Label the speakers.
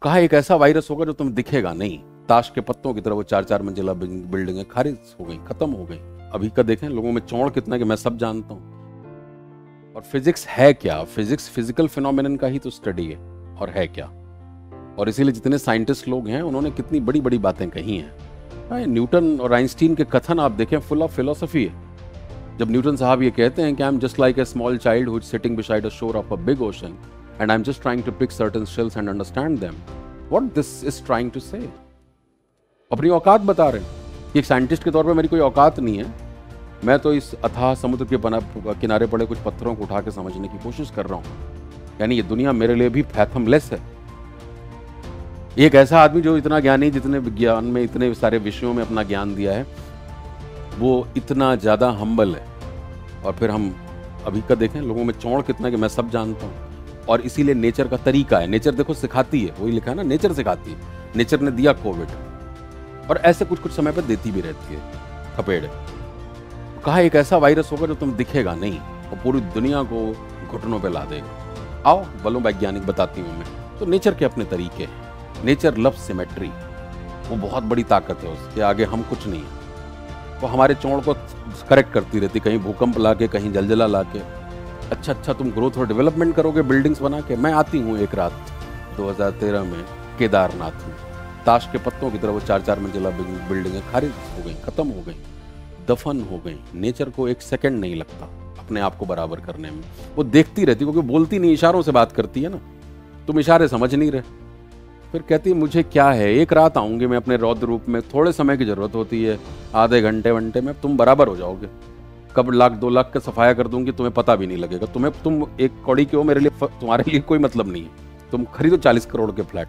Speaker 1: कहा एक ऐसा वायरस होगा जो तुम्हें दिखेगा नहीं, ताश के पत्तों की तरह वो 4-4 मंजिला बिल्डिंगें खारिज हो गई, खत्म हो गई। अभी का देखें लोगों में चौड़ कितना कि मैं सब जानता हूं। और फिजिक्स है क्या? फिजिक्स फिजिकल फिनोमेनन का ही तो स्टडी है, और है क्या। और इसीलिए जितने साइंटिस्ट लोग हैं उन्होंने कितनी बड़ी बड़ी बातें कही हैं। न्यूटन और आइंस्टीन के कथन आप देखें, फुल ऑफ फिलोसफी है। जब न्यूटन साहब ये कहते हैं कि I am just like a small child who is sitting beside a shore of a big ocean and I am just trying to pick certain shells and understand them, what this is trying to say. अपनी औकात बता रहे हैं कि एक scientist के तौर पे मेरी कोई औकात नहीं है, मैं तो इस अथाह समुद्र के किनारे पड़े कुछ पत्थरों को उठा के समझने की कोशिश कर रहा हूं। यानी ये दुनिया मेरे लिए भी फैथमलेस है। एक ऐसा आदमी जो इतना ज्ञानी, जितने विज्ञान में इतने सारे विषयों में अपना ज्ञान दिया है, वो इतना ज़्यादा हम्बल है। और फिर हम अभी का देखें लोगों में चौड़ कितना कि मैं सब जानता हूँ। और इसीलिए नेचर का तरीका है, नेचर देखो सिखाती है, वही लिखा है ना, नेचर सिखाती है। नेचर ने दिया कोविड, और ऐसे कुछ कुछ समय पर देती भी रहती है थपेड़। कहा एक ऐसा वायरस होगा जो तुम्हें दिखेगा नहीं और पूरी दुनिया को घुटनों पे ला देगा। आओ बलो वैज्ञानिक बताती हूँ मैं। तो नेचर के अपने तरीके हैं। नेचर लव सिमेट्री, वो बहुत बड़ी ताकत है, उसके आगे हम कुछ नहीं है। वो हमारे चौड़ को करेक्ट करती रहती, कहीं भूकंप ला के, कहीं जलजला ला के। अच्छा तुम ग्रोथ और डेवलपमेंट करोगे बिल्डिंग्स बना के। मैं आती हूँ एक रात 2013 में केदारनाथ में, ताश के पत्तों की तरह वो 4-4 मंजिला बिल्डिंगें खारिज हो गई, खत्म हो गई, दफन हो गई। नेचर को एक सेकंड नहीं लगता अपने आप को बराबर करने में। वो देखती रहती, क्योंकि बोलती नहीं, इशारों से बात करती है ना। तुम इशारे समझ नहीं रहे। फिर कहती है मुझे क्या है, एक रात आऊंगी मैं अपने रौद्र रूप में, थोड़े समय की जरूरत होती है, आधे घंटे में तुम बराबर हो जाओगे। कब 1-2 लाख का सफाया कर दूंगी तुम्हें पता भी नहीं लगेगा। तुम एक कौड़ी के हो, मेरे लिए तुम्हारे लिए कोई मतलब नहीं है। तुम खरीदो 40 करोड़ के फ्लैट।